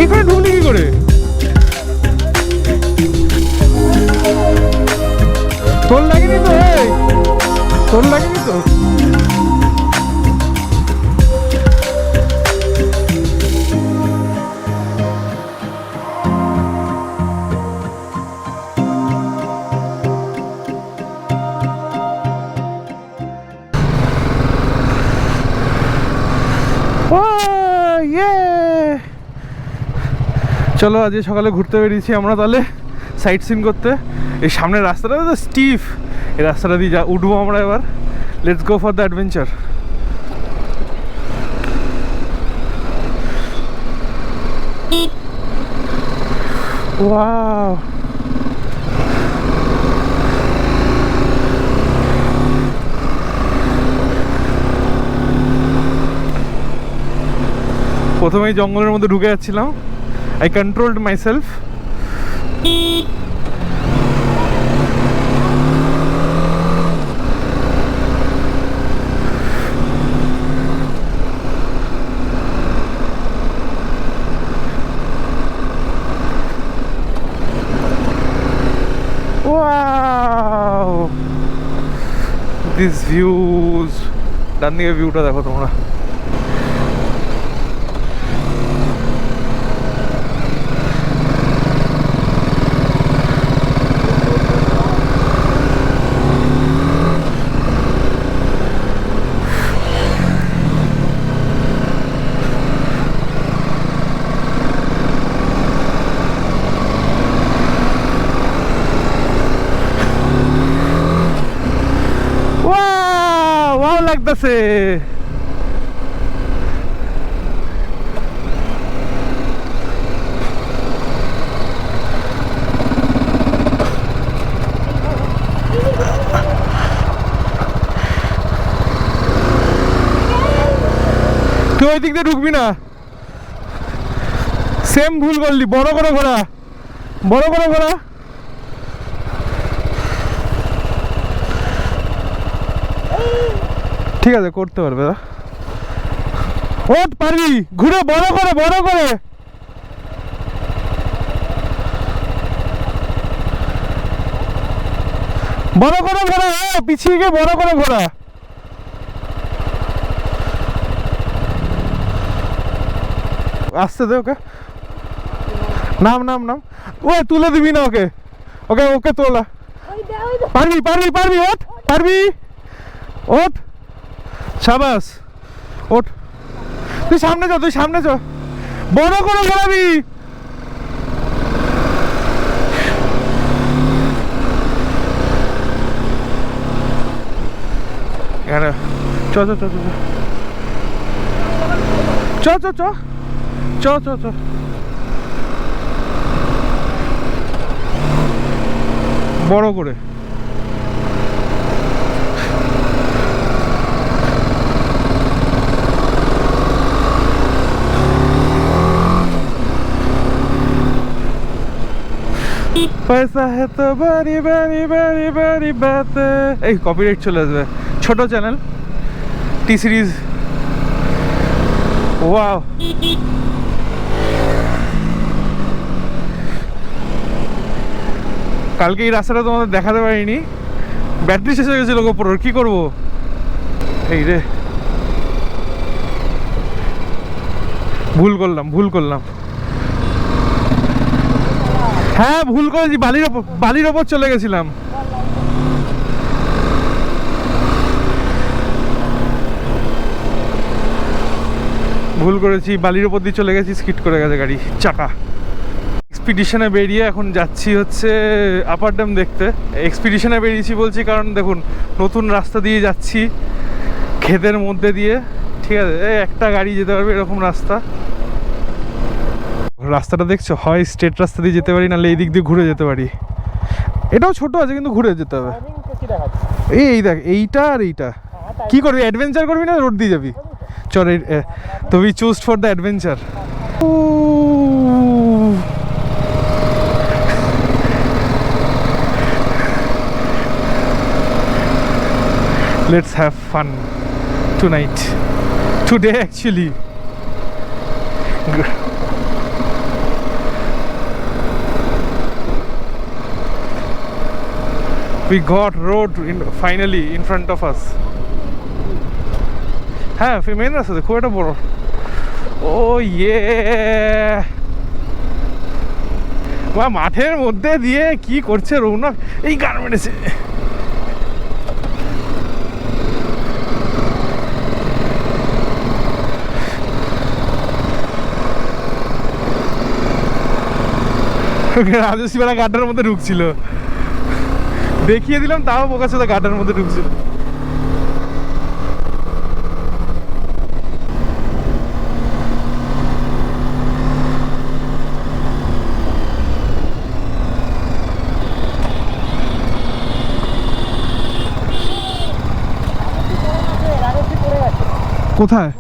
এখানে ঢুকলি কি করে? তোর লাগেনি তো? তোর লাগেনি তো? চলো আজকে সকালে ঘুরতে বেরিয়েছি আমরা তাহলে সাইট সিন করতে। এই সামনের রাস্তাটা তো স্টিফ, এই রাস্তাটা দিয়ে যা উঠবো আমরা এবার। Let's go for the adventure. Wow, প্রথমেই জঙ্গলের মধ্যে ঢুকে যাচ্ছিলাম। I controlled myself. Wow! These views. ডান দিকে ভিউটা দেখো তোমরা। লাগতেছে তুই ওই দিক দিয়ে ঢুকবি না, সেম ভুল করলি। বড় করে ঘোরা, বড় করে ঘোরা। ঠিক আছে, করতে পারবে না। ওঠ, পারবি, ঘুরে বড় করে, বড় করে। বড় করে ঘোরা, পিছিয়ে গিয়ে বড় করে ঘোরা। আসতে দে ওকে, নাম নাম নাম। ও তুলে দিবি না ওকে, ওকে ওকে তোলা। পারবি পারবি পারবি, ওঠ, পারবি, ওঠ, সাবাস, ওঠ। তুই সামনে চ, তুই সামনে চ, বড় করে ঘোরাবি। এখানে চ চ চ চ চ চ চ চ চ। বড় করে পয়সা হে তো বাড়ি বাড়ি বাড়ি বাড়ি বাতে। এই কপিরাইট চলে আসবে। ছোট চ্যানেল, টি সিরিজ। ওয়াও, কালকে এই রাস্তাটা তোমাদের দেখাতে পারিনি, ব্যাটারি শেষ হয়ে গেছিল গোপ্রোর, কি করবো। এই রে, ভুল করলাম, ভুল করলাম। হ্যাঁ ভুল করেছি, বালির ওপর চলে গেছিলাম। ভুল করেছি, বালির ওপর দিয়ে চলে গেছি, স্কিড করে গেছে গাড়ি চাকা। এক্সপিডিশনে বেরিয়ে এখন যাচ্ছি হচ্ছে আপার ড্যাম দেখতে। এক্সপিডিশনে বেরিয়েছি বলছি কারণ দেখুন নতুন রাস্তা দিয়ে যাচ্ছি, ক্ষেতের মধ্যে দিয়ে, ঠিক আছে, একটা গাড়ি যেতে পারবে এরকম রাস্তা। রাস্তাটা দেখছো, হয় স্ট্রেট রাস্তা দিয়ে যেতে পারি, নাহলে এই দিক দিয়ে ঘুরে যেতে পারি। এটাও ছোট আছে কিন্তু ঘুরে যেতে হবে। এই দেখ, এইটা আর এইটা কি করবি? অ্যাডভেঞ্চার করবি না রোড দিয়ে যাবি? চল, তো we choose for the adventure. Let's have fun tonight. Today actually. We got road finally in front of us. হ্যাঁ, মেন রাস্তা খুব একটা বড়। ও ইয়ে, মাঠের মধ্যে দিয়ে কি করছে রৌনক, এই গার্মেন্টসে। রাজস্বী বেলা গাড্ডার মধ্যে ঢুকছিল, দেখিয়ে দিলাম, তাও বোকা ছিল, গাড্ডার মধ্যে ঢুকছিল। কোথায়?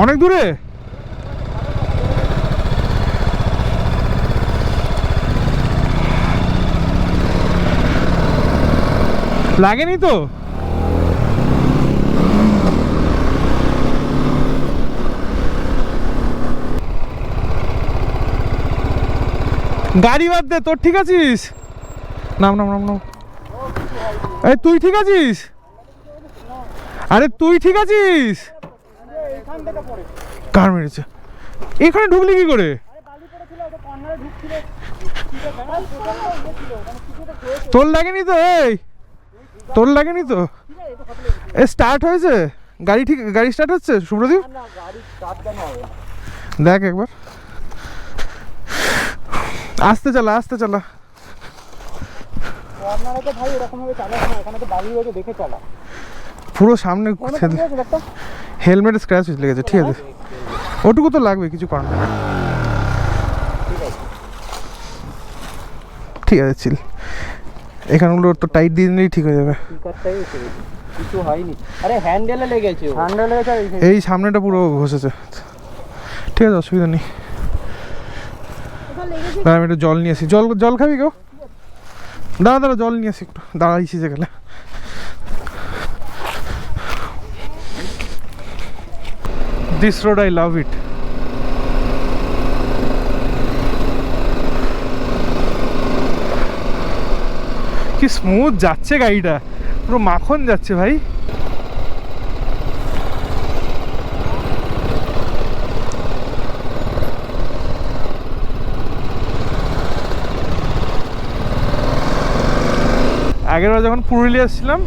অনেক দূরে? লাগেনি তো? গাড়ি বাদ দে, তোর ঠিক আছিস? নাম নাম নাম নাম। এই তুই ঠিক আছিস? আরে তুই ঠিক আছিস? কার মেরেছে? এখানে ঢুকলি কি করে? তোর লাগেনি তো? এই তোর লাগেনি তো? এ স্টার্ট হয়েছে গাড়ি? ঠিক গাড়ি স্টার্ট হচ্ছে সুব্রদীপ? দেখ একবার, আস্তে চালা, আস্তে চালা। পুরো সামনে হেলমেট স্ক্র্যাচ লেগেছে, ঠিক আছে, ওটুকু তো লাগবে, কিছু করার না। ঠিক আছে, চিল। এখানগুলো তো টাইট দিয়ে দিলেই ঠিক হয়ে যাবে। কিছু হয়নি। আরে হ্যান্ডেলে লেগেছে, হ্যান্ডেলে লেগেছে, এই সামনেটা পুরো ঘষেছে। ঠিক আছে, অসুবিধা নেই। আমি একটু জল নিয়ে আসি। জল খাবি কেউ? দাঁড়া, জল নিয়ে আসি একটু, দাঁড়াইছি যে গেলে। This road I love it. কি স্মুথ যাচ্ছে গাড়িটা, পুরো মাখন যাচ্ছে ভাই। আগেরবার যখন পুরুলিয়া ছিলাম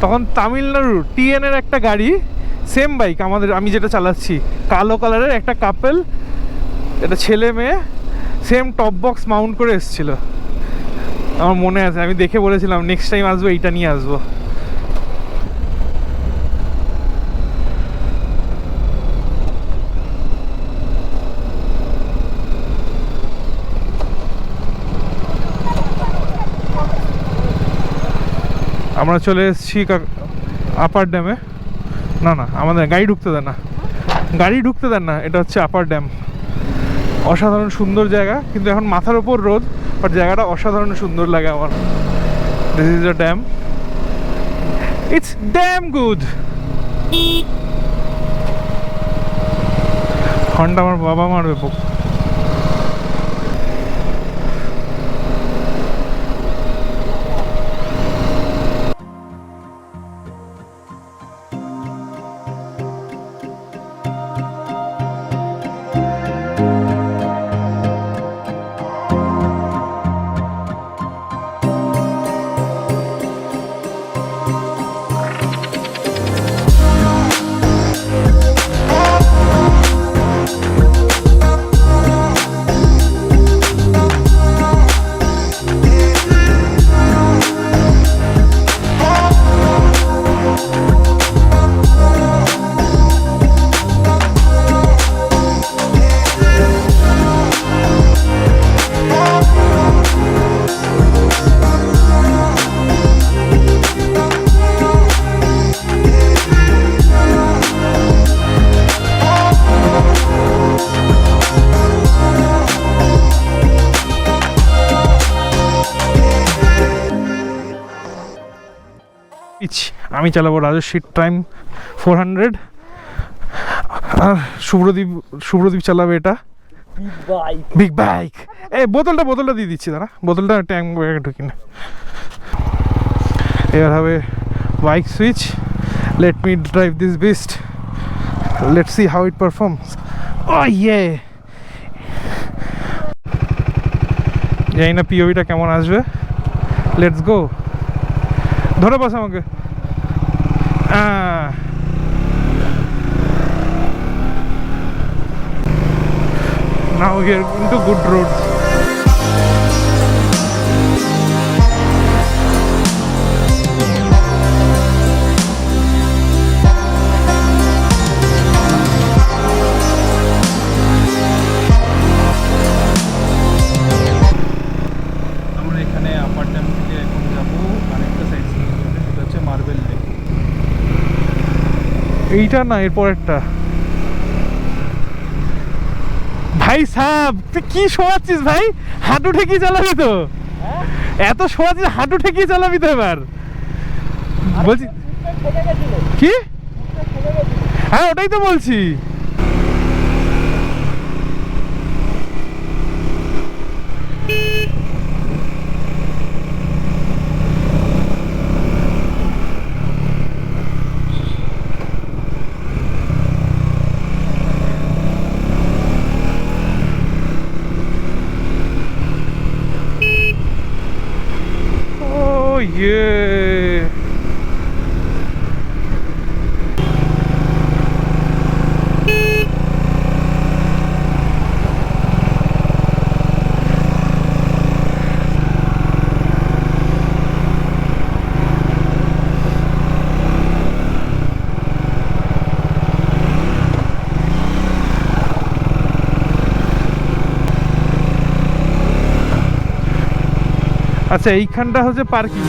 তখন তামিলনাড়ুর টিএনের একটা গাড়ি, সেম বাইক আমাদের, আমি যেটা চালাচ্ছি, কালো কালারের একটা কাপেল, এটা ছেলে মেয়ে, সেম টপ বক্স মাউন্ট করে এসেছিল। আমার মনে আছে, আমি দেখে বলেছিলাম নেক্সট টাইম আসবো এইটা নিয়ে আসবো। আমরা চলে এসেছি আপার ড্যামে। না না, আমাদের গাড়ি ঢুকতে দেন না, এটা হচ্ছে আপার ড্যাম। অসাধারণ সুন্দর জায়গা, কিন্তু এখন মাথার ওপর রোদ, বাট জায়গাটা অসাধারণ সুন্দর লাগে আমার। This is a dam, it's dam good. হর্নটা আমার বাবা মারবে। আমি চালাবো রাজস্বীর টাইম 400, আর শুভ্রদীপ চালাবে এটা বিগ বাইক। এই বোতলটা দিয়ে দিচ্ছি, দাঁড়া, বোতলটা ট্যাঙ্ক ঢুকি না। এবার হবে bike switch. Let me drive this beast, let's see how it performs. Oh yeah, জানি না পিওভিটা কেমন আসবে। লেটস গো, ধরে বস আমাকে। Now we are into good roads. আমরা এখানে আপার ড্যাম থেকে এখন যাবো আরেকটা সাইড সিন, এটা হচ্ছে মার্বেল লেক। এইটা না, এরপর একটা। ভাই সাহেব তুই কি শোয়াচ্ছিস ভাই? হাঁটু ঠেকিয়ে চালাবি তো? এত শোয়াচ্ছিস, হাঁটু ঠেকিয়ে চালাবি তো এবার। বলছি কি? হ্যাঁ ওটাই তো বলছি। Oh yeah. আচ্ছা এইখানটা হচ্ছে পার্কিং।